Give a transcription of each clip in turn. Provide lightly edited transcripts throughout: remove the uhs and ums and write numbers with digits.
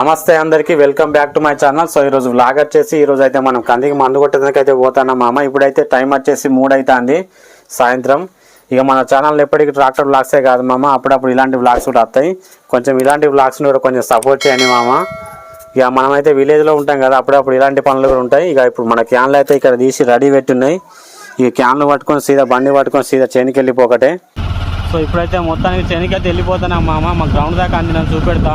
నమస్తే అందరికీ welcome back to my channel. So ఈరోజు వ్లాగ్ వచ్చేసి ఈరోజు అయితే మనం కందికి మందు కొట్టేందుకైతే పోతాం మామ. ఇప్పుడైతే టైం వచ్చేసి 3 అవుతుంది సాయంత్రం. ఇక మన ఛానల్ ఎప్పటికీ ట్రాక్టర్ వ్లాగ్సే కాదు మామ, అప్పుడప్పుడు ఇలాంటి వ్లాగ్స్ కూడా వస్తాయి. కొంచెం ఇలాంటి వ్లాగ్స్ని కూడా కొంచెం సపోర్ట్ చేయండి మామ. ఇక మనమైతే విలేజ్లో ఉంటాం కదా, అప్పుడప్పుడు ఇలాంటి పనులు కూడా ఉంటాయి. ఇక ఇప్పుడు మన క్యాన్లు అయితే ఇక్కడ తీసి రెడీ పెట్టున్నాయి. ఇక క్యాన్లు పట్టుకొని సీదా బండి పట్టుకొని సీదా చేనికి వెళ్ళిపోకటే. సో ఇప్పుడైతే మొత్తానికి చేనికి అయితే వెళ్ళిపోతున్నాం మామ. మా గ్రౌండ్ దాకా అంది చూపెడతా.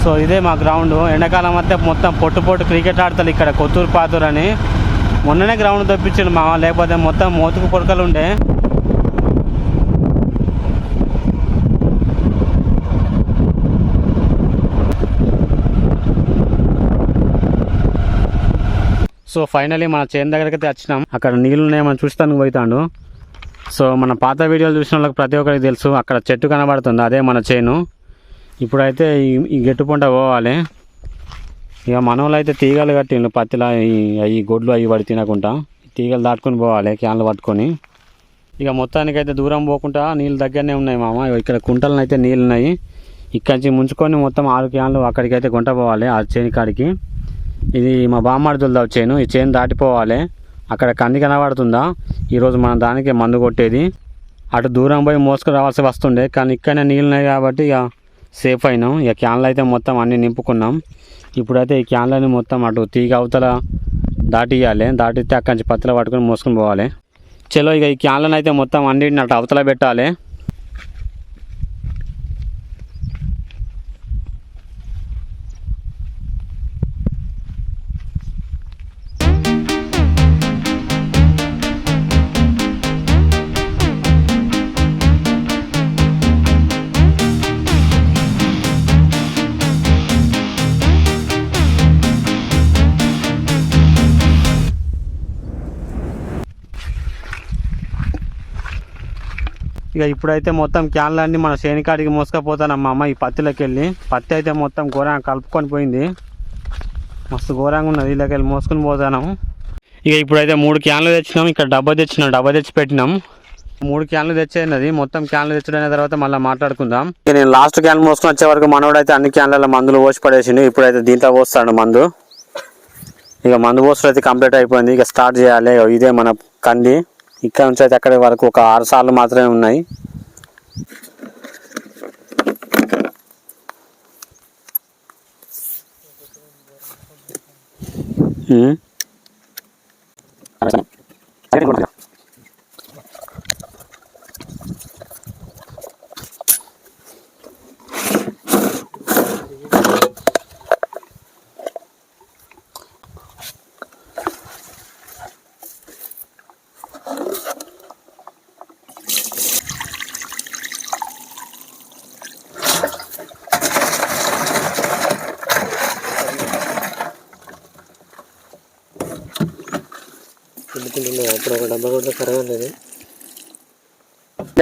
సో ఇదే మా గ్రౌండ్. ఎండాకాలం అయితే మొత్తం పొట్టు క్రికెట్ ఆడతారు ఇక్కడ కొత్తూరు పాతూరు అని. మొన్ననే గ్రౌండ్ తప్పించాడు మామ, లేకపోతే మొత్తం మోతుకు పొడకలు ఉండే. సో ఫైనలీ మన చేను దగ్గరికి అయితే వచ్చినాం. అక్కడ నీళ్ళు ఉన్నాయో చూస్తానికి పోతాడు. సో మన పాత వీడియోలు చూసిన వాళ్ళకి ప్రతి ఒక్కరికి తెలుసు, అక్కడ చెట్టు కనబడుతుంది, అదే మన చేను. ఇప్పుడైతే ఈ గెట్టు పంట పోవాలి. ఇక మన వాళ్ళు అయితే తీగలు కట్టిండు పత్తిలా, ఈ గొడ్లు అవి పడి తినకుండా తీగలు దాటుకొని పోవాలి క్యాన్లు పట్టుకొని. ఇక మొత్తానికైతే దూరం పోకుండా నీళ్ళు దగ్గరనే ఉన్నాయి మామ. ఇక్కడ కుంటలను అయితే నీళ్ళు ఉన్నాయి. ఇక్కడి నుంచి ముంచుకొని మొత్తం 6 క్యాన్లు అక్కడికైతే గుంట పోవాలి, ఆ చేను కాడికి. ఇది మా బామ్మడిదులదా చేను. ఈ చేను దాటిపోవాలి. అక్కడ కంది కనబడుతుందా, ఈరోజు మనం దానికి మందు కొట్టేది. అటు దూరం పోయి మోసుకు రావాల్సి వస్తుండే, కానీ ఇక్కడనే నీళ్ళు ఉన్నాయి కాబట్టి ఇక సేఫ్ అయినాం. ఇక క్యాన్లు అయితే మొత్తం అన్నీ నింపుకున్నాం. ఇప్పుడైతే ఈ క్యాన్లని మొత్తం అటు తీగ అవతల దాటియాలి. దాటితే అక్కడి నుంచి పత్తిలో పట్టుకొని మోసుకొని పోవాలి. చలో ఇక ఈ క్యాన్లను అయితే మొత్తం అన్నింటిని అటు అవతల పెట్టాలి. ఇక ఇప్పుడైతే మొత్తం క్యాన్లన్నీ మన చేనికాడికి మోసుకపోతానమ్మా అమ్మ. ఈ పత్తిలోకి వెళ్ళి పత్తి అయితే మొత్తం ఘోరంగా కలుపుకొని పోయింది, మస్తు ఘోరంగా ఉన్నది. వీళ్ళకి వెళ్ళి మోసుకొని పోతాను. ఇక ఇప్పుడైతే 3 క్యాన్లు తెచ్చినాం. ఇక్కడ డబ్బా తెచ్చి పెట్టినాం. 3 క్యాన్లు తెచ్చేది. మొత్తం క్యాన్లు తెచ్చడం తర్వాత మళ్ళీ మాట్లాడుకుందాం. ఇక నేను లాస్ట్ క్యాన్ మోసుకొని వచ్చే వరకు మనోడైతే అన్ని క్యాన్లలో మందులు పోసి పడేసిండు. ఇప్పుడైతే దీంట్లో పోస్తాడు మందు. ఇక మందు పోసుడు అయితే కంప్లీట్ అయిపోయింది. ఇక స్టార్ట్ చేయాలి. ఇదే మన కంది. ఇక్కడ నుంచి అయితే అక్కడి వరకు ఒక 6 సార్లు మాత్రమే ఉన్నాయి.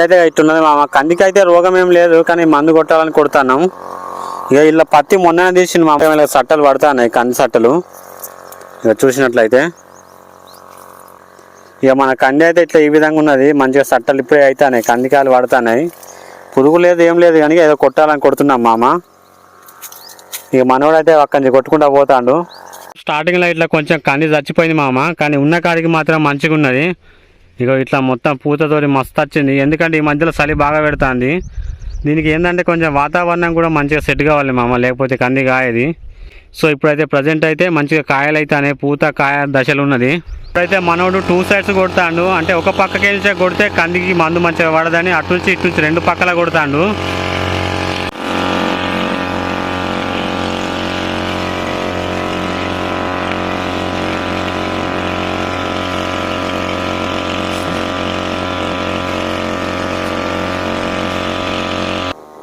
అయితే ఇట్టున్నది మామ. కందికి అయితే రోగం ఏం లేదు, కానీ మందు కొట్టాలని కొడుతున్నాం. ఇక ఇలా పత్తి మొన్ననే తీసింది మా సట్టలు పడుతున్నాయి, కంది సట్టలు. ఇక చూసినట్లయితే ఇక మన కంది అయితే ఇట్లా ఈ విధంగా ఉన్నది. మంచిగా సట్టలు ఇప్పుడే అవుతున్నాయి, కందికాయలు పడుతున్నాయి. పురుగు లేదు ఏం లేదు, కానీ ఏదో కొట్టాలని కొడుతున్నాం మామ. ఇక మనోడైతే అక్కడి నుంచి కొట్టుకుంటా పోతాడు. స్టార్టింగ్లో ఇట్లా కొంచెం కంది చచ్చిపోయింది మామ, కానీ ఉన్న కాడికి మాత్రం మంచిగా ఉన్నది. ఇక ఇట్లా మొత్తం పూతతోటి మస్తు వచ్చింది. ఎందుకంటే ఈ మధ్యలో చలి బాగా పెడుతుంది. దీనికి ఏంటంటే కొంచెం వాతావరణం కూడా మంచిగా సెట్ కావాలి మామ, లేకపోతే కంది కాయది. సో ఇప్పుడైతే ప్రజెంట్ అయితే మంచిగా కాయలు అయితే అనే పూత కాయ దశలు ఉన్నది. ఇప్పుడైతే మనోడు 2 సైడ్స్ కొడతాడు. అంటే ఒక పక్కకి వెళ్ళి కొడితే కందికి మందు మంచిగా పడదని అటు నుంచి ఇటు నుంచి 2 పక్కల కొడతాడు.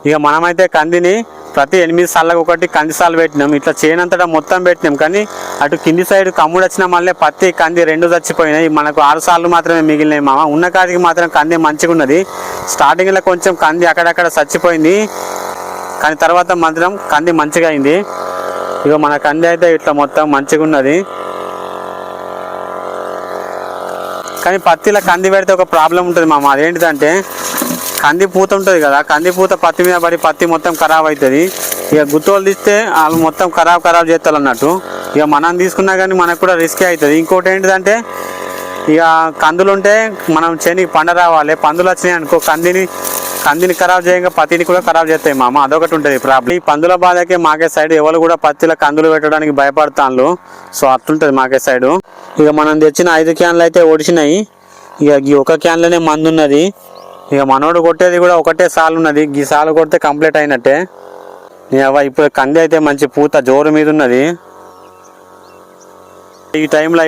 ఇక మనమైతే కందిని ప్రతి 8 సార్లకు ఒకటి కంది సార్లు పెట్టినాం. ఇట్లా చేనంతటా మొత్తం పెట్టినాం, కానీ అటు కింది సైడ్ కమ్ముడు వచ్చిన మళ్ళీ పత్తి కంది 2 చచ్చిపోయినాయి. మనకు 6 సార్లు మాత్రమే మిగిలినాయి మామ. ఉన్న కాడికి మాత్రం కంది మంచిగా ఉన్నది. స్టార్టింగ్లో కొంచెం కంది అక్కడక్కడ చచ్చిపోయింది, కానీ తర్వాత మాత్రం కంది మంచిగా అయింది. ఇక మన కంది అయితే ఇట్లా మొత్తం మంచిగా ఉన్నది. కానీ పత్తిలో కంది పెడితే ఒక ప్రాబ్లం ఉంటుంది మామ. అదేంటిదంటే కంది పూత ఉంటుంది కదా, కంది పూత పత్తి మీద పడి పత్తి మొత్తం ఖరాబ్ అవుతుంది. ఇక గుత్తోలు తీస్తే వాళ్ళు మొత్తం ఖరాబ్ చేస్తారు అన్నట్టు. ఇక మనం తీసుకున్నా కానీ మనకు కూడా రిస్కే అవుతుంది. ఇంకోటి ఏంటిదంటే ఇక కందులు ఉంటే మనం చేనికి పండ రావాలి. పందులు వచ్చినాయి అనుకో కందిని ఖరాబ్ చేయగా పత్తిని కూడా ఖరాబ్ చేస్తాయి మామ, అదొకటి ఉంటుంది ప్రాబ్లం. ఈ పందుల బాధకే మాకే సైడ్ ఎవరు కూడా పత్తిలో కందులు పెట్టడానికి భయపడతాను. సో అట్లుంటుంది మాకే సైడు. ఇక మనం తెచ్చిన 5 క్యాన్లు అయితే ఒడిచినాయి. ఇక ఈ ఒక క్యాన్లోనే మందు ఉన్నది. ఇక మనోడు కొట్టేది కూడా ఒకటే సాలు ఉన్నది. ఈ సాలు కొడితే కంప్లీట్ అయినట్టే. ఇప్పుడు కంది అయితే మంచి పూత జోరు మీద ఉన్నది. ఈ టైంలో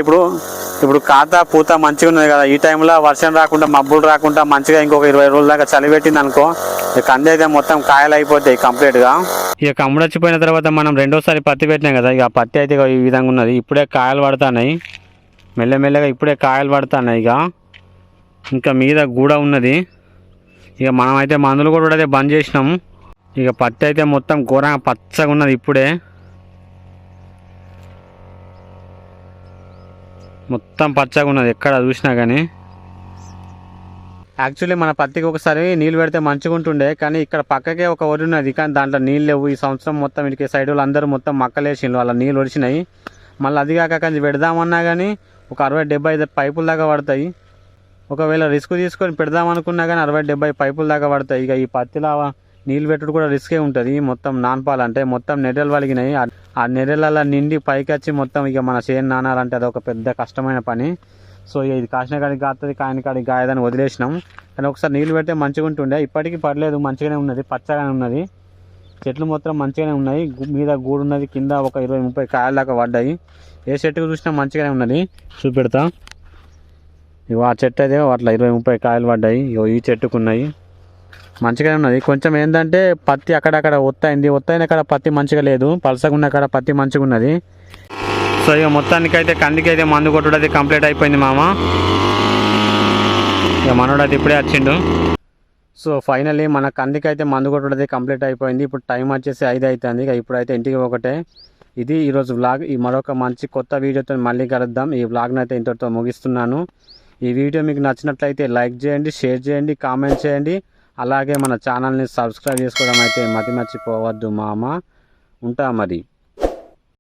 ఇప్పుడు ఖాతా పూత మంచిగా ఉన్నది కదా. ఈ టైంలో వర్షం రాకుండా మబ్బులు రాకుండా మంచిగా ఇంకొక 20 రోజుల దాకా చలి పెట్టింది అనుకో, కంది అయితే మొత్తం కాయలు అయిపోతాయి కంప్లీట్గా. ఇక కమ్ముడు వచ్చిపోయిన తర్వాత మనం రెండోసారి పత్తి పెట్టినాం కదా. ఇక పత్తి అయితే ఈ విధంగా ఉన్నది. ఇప్పుడే కాయలు పడుతున్నాయి, మెల్లమెల్లగా ఇప్పుడే కాయలు పడుతున్నాయి. ఇంకా మీద గూడ ఉన్నది. ఇక మనం అయితే మందులు కూడా అయితే బంద్ చేసినాము. ఇక పత్తి అయితే మొత్తం ఘోరంగా పచ్చగా ఉన్నది. ఇప్పుడే మొత్తం పచ్చగా ఉన్నది ఎక్కడ చూసినా కానీ. యాక్చువల్లీ మన పత్తికి ఒకసారి నీళ్ళు పెడితే మంచిగా ఉంటుండే, కానీ ఇక్కడ పక్కకే ఒక ఒడి ఉన్నది, కానీ దాంట్లో నీళ్ళు లేవు. ఈ సంవత్సరం మొత్తం వీటికి సైడ్ వాళ్ళు అందరూ మొత్తం మక్కలేసిండ్రు, వాళ్ళ నీళ్ళు ఒడిచినాయి. మళ్ళీ అది కాక కానీ పెడదామన్నా కానీ ఒక 60-70 పైపుల దాకా పడతాయి. ఒకవేళ రిస్క్ తీసుకొని పెడదామనుకున్నా కానీ 60-70 పైపుల దాకా పడతాయి. ఇక ఈ పత్తిలో నీళ్ళు పెట్టుడు కూడా రిస్కే ఉంటుంది. మొత్తం నానపాలంటే మొత్తం నెర్రెలు వలిగినాయి. ఆ నెర్రెల నిండి పైకి వచ్చి మొత్తం ఇక మన చేను నానాలంటే అదొక పెద్ద కష్టమైన పని. సో ఇది కాసిన కాడికి కాస్తుంది, కాయని కాడికి గాయదని వదిలేసినాం. కానీ ఒకసారి నీళ్ళు పెడితే మంచిగా ఉంటుండే. ఇప్పటికీ పడలేదు, మంచిగానే ఉన్నది, పచ్చగానే ఉన్నది. చెట్లు మొత్తం మంచిగానే ఉన్నాయి. మీద గూడు ఉన్నది, కింద ఒక 20-30 కాయల దాకా పడ్డాయి. ఏ చెట్టుకు చూసినా మంచిగానే ఉన్నది. చూపెడతా. ఇవి ఆ చెట్టు అయితే అట్లా 20-30 కాయలు పడ్డాయి. ఈ చెట్టుకున్నాయి, మంచిగానే ఉన్నది. కొంచెం ఏంటంటే పత్తి అక్కడక్కడ ఒత్తైన కాడ పత్తి మంచిగా లేదు, పలసగా ఉన్న కాడ పత్తి మంచిగా ఉన్నది. సో ఇక మొత్తానికైతే కందికైతే మందు కొట్టుడైతే కంప్లీట్ అయిపోయింది మామ. ఇక మనోడైతే ఇప్పుడే వచ్చిండు. సో ఫైనల్లీ మన కందికైతే మందు కొట్టుడైతే కంప్లీట్ అయిపోయింది. ఇప్పుడు టైం వచ్చేసి 5 అవుతుంది. ఇక ఇప్పుడైతే ఇంటికి ఒకటే. ఇది ఈరోజు వ్లాగ్. ఈ మరొక మంచి కొత్త వీడియోతో మళ్ళీ కలుద్దాం. ఈ వ్లాగ్ని అయితే ఇంతటితో ముగిస్తున్నాను. ఈ వీడియో మీకు నచ్చినట్లయితే లైక్ చేయండి, షేర్ చేయండి, కామెంట్ చేయండి. అలాగే మన ఛానల్ని సబ్స్క్రైబ్ చేసుకోవడం అయితే మర్చిపోవద్దు మామ. ఉంటా మరి.